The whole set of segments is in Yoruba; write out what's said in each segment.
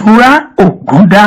Otura Ogunda.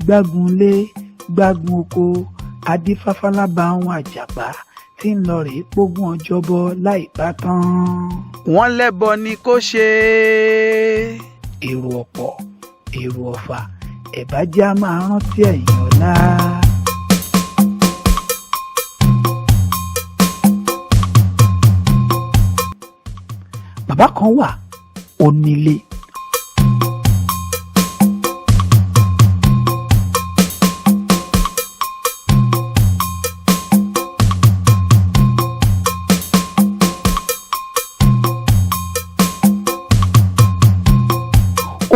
Gbágunlé gbágun oko adífáfálá bá àwọn àjàgbá tí ń lọ rèé pógún ọjọ́bọ láì bá tán. Wọ́n lẹ́bọ ni kó ṣe. Èrò ọ̀pọ̀ èrò ọ̀fà ẹ̀bájá máa rántí ẹ̀yìn ọ̀la. Bàbá kan wà ó nílé.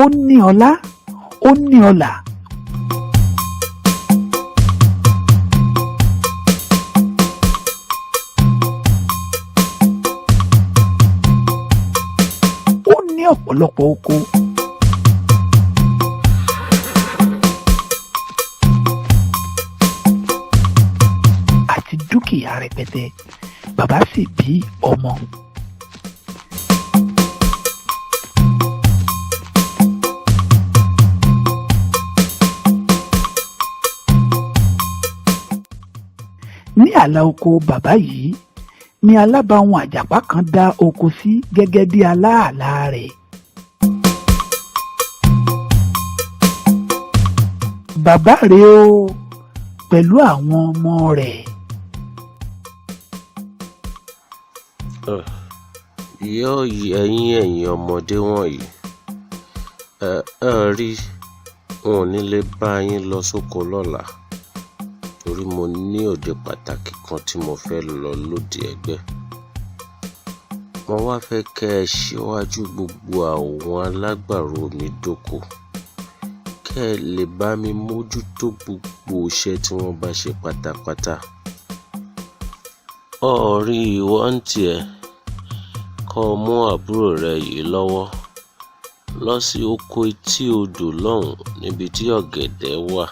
Ó ní ọlá, ó ní ọlà. Ó ní ọ̀pọ̀lọpọ̀ oko. Àti dúkìá rẹpẹtẹ. Bàbá sì bí ọmọ. Ní ààlà oko bàbá yìí ni alábàáhùn àjàpá kan dá oko sí gẹ́gẹ́ bí aláàlá rẹ̀. Bàbá rèé o pẹ̀lú àwọn ọmọ rẹ̀. Yóò ẹ̀yin ọmọdé wọ̀nyí rí wọn ò ní lè bá yín lọ sóko lọ́la torí mo ní òde pàtàkì kan tí mo fẹ́ lọ lóde ẹgbẹ́. Mo wá fẹ́ kẹ́ ẹ ṣíwájú gbogbo àwọn alágbàro mi dóko kẹ́ ẹ lè bá mi mójútó gbogbo iṣẹ́ tí wọ́n bá ṣe pátápátá. Ọ̀rí ìwọ ń tiẹ̀ kọ́ mú àbúrò rẹ yìí lọ́wọ́ lọ sí oko etí odò lọ́hùn níbi tí ọ̀gẹ̀dẹ̀ wà.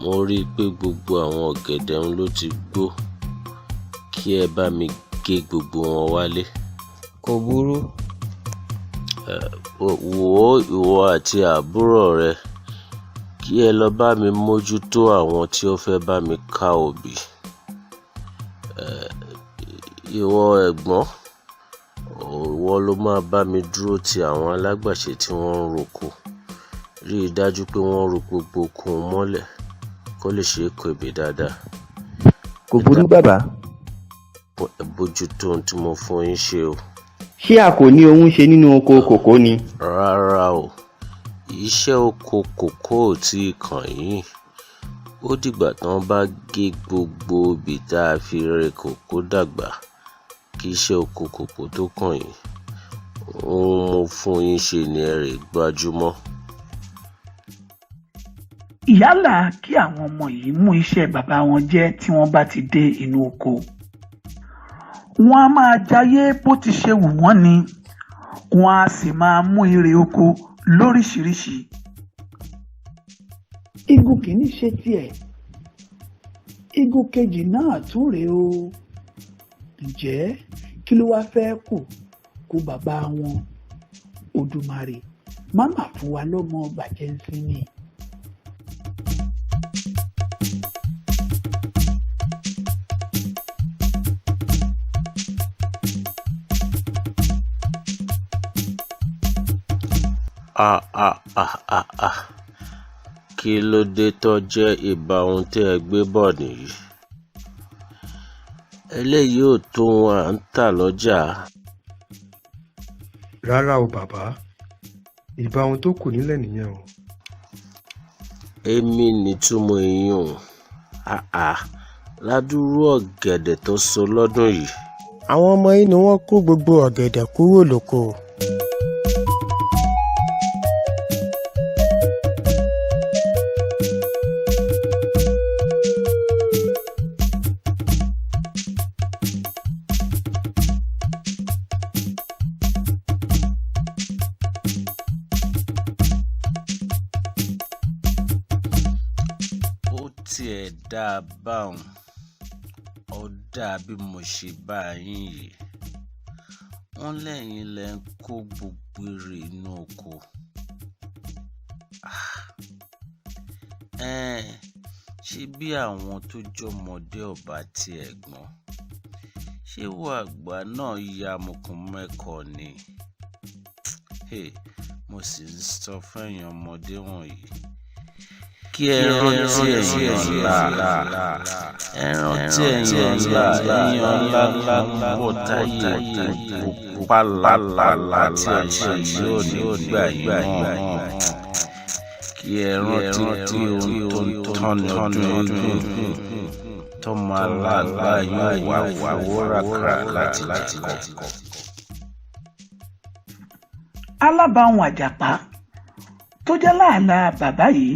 Mo rí i pé gbogbo àwọn ọ̀gẹ̀dẹ̀ ń ló ti gbó kí ẹ bá mi gé gbogbo wọn wálé. Kò burú. Wò ó ìwọ àti àbúrò rẹ kí ẹ lọ bá mi mójútó àwọn tí ó fẹ́ bá mi ká obì. Ìwọ ẹ̀gbọ́n ìwọ ló máa bá mi dúró ti àwọn alágbàṣe tí wọ́n ń roko. Rí i dájú pé wọ́n ro gbogbo okun mọ́lẹ̀ kó lè ṣe é kó ebè dáadáa. Kò burú bàbá. Ẹ bójútó ohun tí mo fún yín ṣe o. Ṣé a kò ní ohun ṣe nínú oko kòkó ni? Rárá o, iṣẹ́ oko kòkó ò tí ì kàn yín. Ó dìgbà tán bá gé gbogbo obì tá a fi rẹ kòkó dàgbà kí iṣẹ́ oko kòkó tó kàn yín. Ohun mo fún yín ṣe ni ẹ rè gbájúmọ́. Yálà kí àwọn ọmọ yìí mú iṣẹ́ bàbá wọn jẹ́ tí wọ́n bá ti dé inú oko. Wọ́n á máa jayé bó ti ṣe wù wọ́n ni. Wọ́n á sì máa mú ire oko lóríṣiríṣi. Igun kìíní ṣe tiẹ̀. Igun kejì náà tún rèé o. Ǹjẹ́ kí ló wá fẹ́ kú bàbá wọn? Odùmarè má mà fún wa lọ́mọ bàjẹ́ ń sin ni. Kí ló dé tó jẹ́ ìbá ohun tí ẹ gbé bọ̀ nìyí? Eléyìí ò tó wọn à ń tà lọ́jà. Rárá o bàbá, ìbá ohun tó kù nílẹ̀ nìyẹn o. Èmi nìtúmọ̀ èèyàn ládùúrú ọ̀gẹ̀dẹ̀ tó so lọ́dún yìí. àwọn ọmọ yìí ni wọ́n kó gbogbo ọ̀gẹ̀dẹ̀ kúrò lóko. tiẹ̀ dáa báwọn ó dáa bí mo ṣe bá yín yìí wọ́n lẹ́yìn lẹ ń kó gbogbo èrè inú oko. Ṣé bí àwọn tó jọmọdé ọba tiẹ̀ gbọ́n ṣé wo àgbà náà ya amukùn mẹ́kọ̀ọ́ ni. Mo sì ń sọ fẹ́yìn ọmọdé wọ̀nyí kí ẹ rántí ẹ̀yìn ọ̀la ẹ rántí ẹ̀yìn ọ̀la kan bọ̀ táyé òkú pálapàla tí ẹ̀ṣẹ̀ yóò nígbà yìí mọ́. Kí ẹ rántí pé ohun tó ń tọ́ni ọdún eégún tọ́mọ aláàgbá yóò wá wàwórakà láti kọ́. Alábàáhùn àjàpá tó jẹ́ láàlá bàbá yìí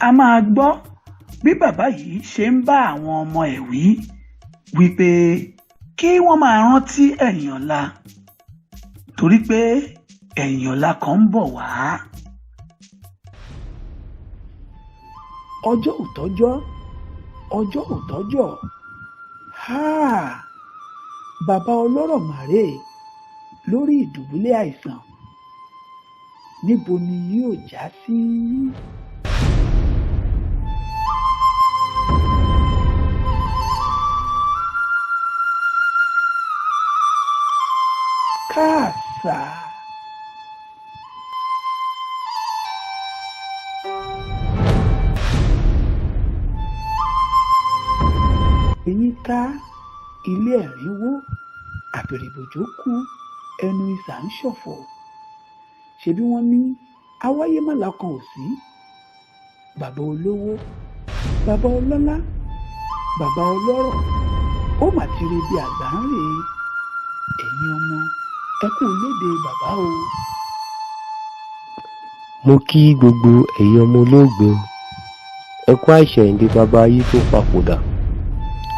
a máa gbọ́ bí bàbá yìí ṣe ń bá àwọn ọmọ ẹ̀ wípé kí wọ́n máa rántí ẹ̀yìn ọ̀la torí pé ẹ̀yìn ọ̀la kan ń bọ̀ wá. Ọjọ́ ò tọ́jọ́, ọjọ́ ò tọ́jọ́, bàbá ọlọ́rọ̀ màrè lórí ìdùbúlẹ̀ àìsàn, níbo ni yóò já sí? Káàsà. Eyín ká ilé ẹ̀rínwó, àbẹ̀rẹ̀bòjò kú ẹnu ìsà ń ṣọ̀fọ̀. Ṣebí wọ́n ní awáyé mọ́lá kan ò sí. Bàbá olówó, bàbá ọlọ́lá, bàbá ọlọ́rọ̀, ó mà ti rí bí àgbà ń rè é. Ẹ̀yin ọmọ ẹ kú léde bàbá o. Mo kí gbogbo ẹ̀yin ọmọ olóògbé o. Ẹ kú àìṣẹ̀yìndé bàbá ayé tó papòdà.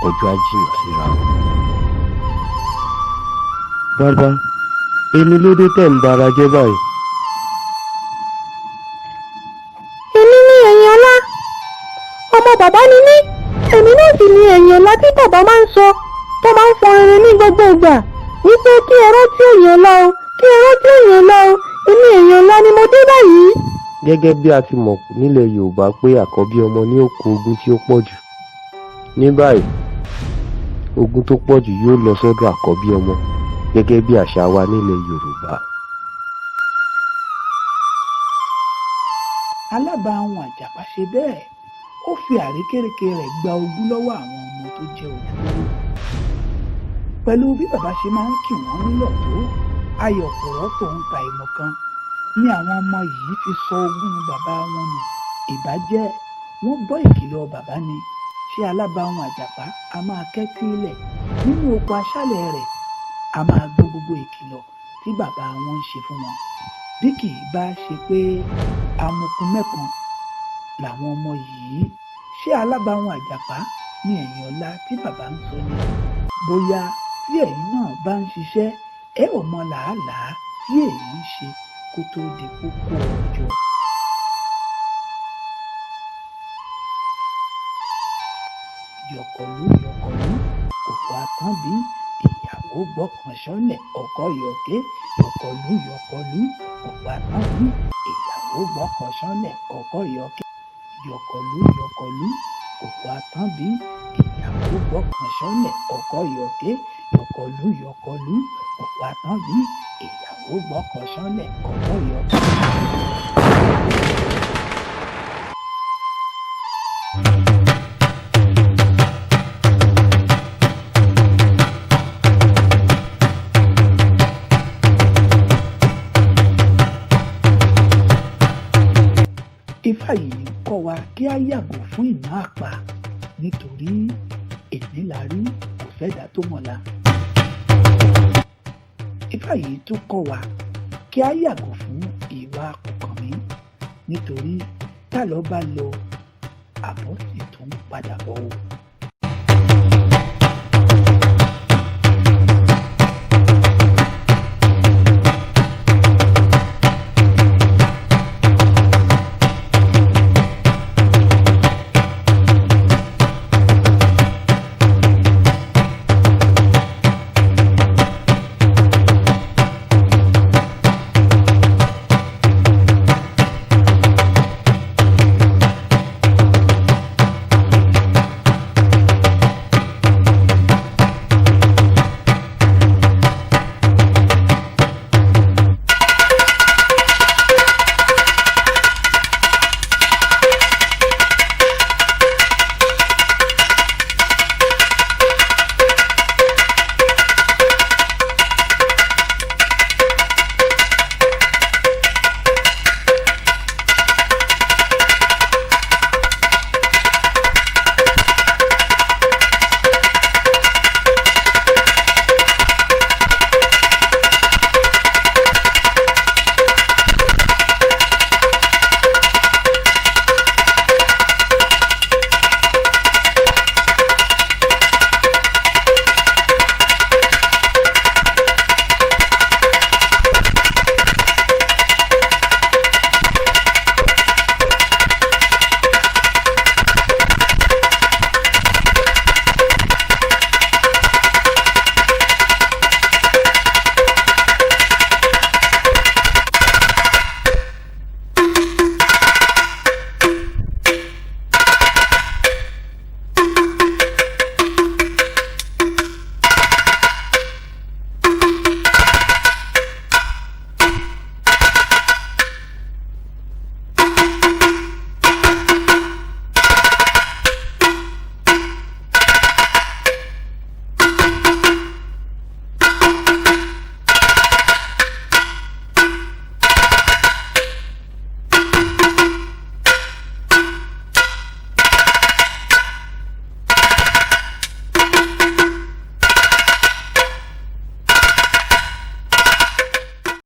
Ọjọ́ ajímọ̀ síra o. Bàbá, èmi ló dé tẹ̀ ń bara jẹ́ báyìí. Èmi ni ẹ̀yìn ọlá. Ọmọ bàbá ni mí. Èmi náà sì ni ẹ̀yìn ọlá tí bàbá máa ń sọ tó máa ń fọn rere ní gbogbo ìgbà. Wípé kí ẹ rántí ẹ̀yìn ọlá o, kí ẹ rántí ẹ̀yìn ọlá o. Èmi ẹ̀yìn ọlá ni mo dé báyìí. Gẹ́gẹ́ bí a ti mọ̀ nílẹ̀ Yorùbá pé àkọ́bí ọmọ ní ó kó ogún tí ó pọ̀ jù. Ní báyìí, ogún tó pọ̀ jù yóò lọ sọ́dọ̀ àkọ́bí ọmọ gẹ́gẹ́ bí àṣà wa nílẹ̀ Yorùbá. Alábàáhùn àjàpá ṣe bẹ́ẹ̀, ó fi àrékérekè rẹ̀ gba ogún lọ́wọ́ àwọn ọmọ tó jẹ́ ojúlówó. Pẹ̀lú bí bàbá ṣe máa ń kì wọ́n nílọ̀ tó, ayọ̀pọ̀rọ̀ tòun ta ìmọ̀ kan ni àwọn ọmọ yìí fi sọ ogún bàbá wọn nù. Ìbàjẹ́ wọ́n gbọ́ ìkìlọ̀ bàbá ni. Ṣé alábàáhùn àjàpá a máa kẹ́tí ilẹ̀ nínú oko aṣálẹ̀ rẹ̀, a máa gbọ́ gbogbo ìkìlọ̀ tí bàbá wọn ń ṣe fún wọn. Bí kì í bá ṣe pé amukun mẹ́kan làwọn ọmọ yìí, ṣé alábàáhùn àjàpá ní ẹ̀yìn ọlá tí bàbá ń sọ ni? Bóyá tí ẹ̀yin náà bá ń ṣiṣẹ́ ẹ ò mọ làálàá tí èèyàn ń ṣe kó tó di kókó ọjọ́. Yọ̀kọ̀lú yọ̀kọ̀lú òkú àtànbí, ìyàwó gbọ́kàn ṣọ́lẹ̀ ọkọ yọ̀ké. Yọ̀kọ̀lú yọ̀kọ̀lú òkú àtànbí, ìyàwó gbọ́kàn ṣọ́lẹ̀ ọkọ yọ̀ké. Yọ̀kọ̀lú yọ̀kọ̀lú òkú àtànbí, ìyàwó gbọ́kàn ṣọ́lẹ̀ ọkọ yọ̀ké. Yọ̀kọ̀lú yọ̀kọ̀lú òkú àtànbí, ìyàwó gbọ́kàn ṣọ́lẹ̀ ọkọ yọ̀ké. Ifá yìí ń kọ́ wa kí á yàgò fún ìná àpà nítorí èní la rí kò fẹ́dà tó mọ̀la. Ifá yìí tún kọ́ wa kí a yàgò fún ìwà kòkànmí nítorí tá lọ bá lọ àbọ̀ sì tún padà bọ̀ o.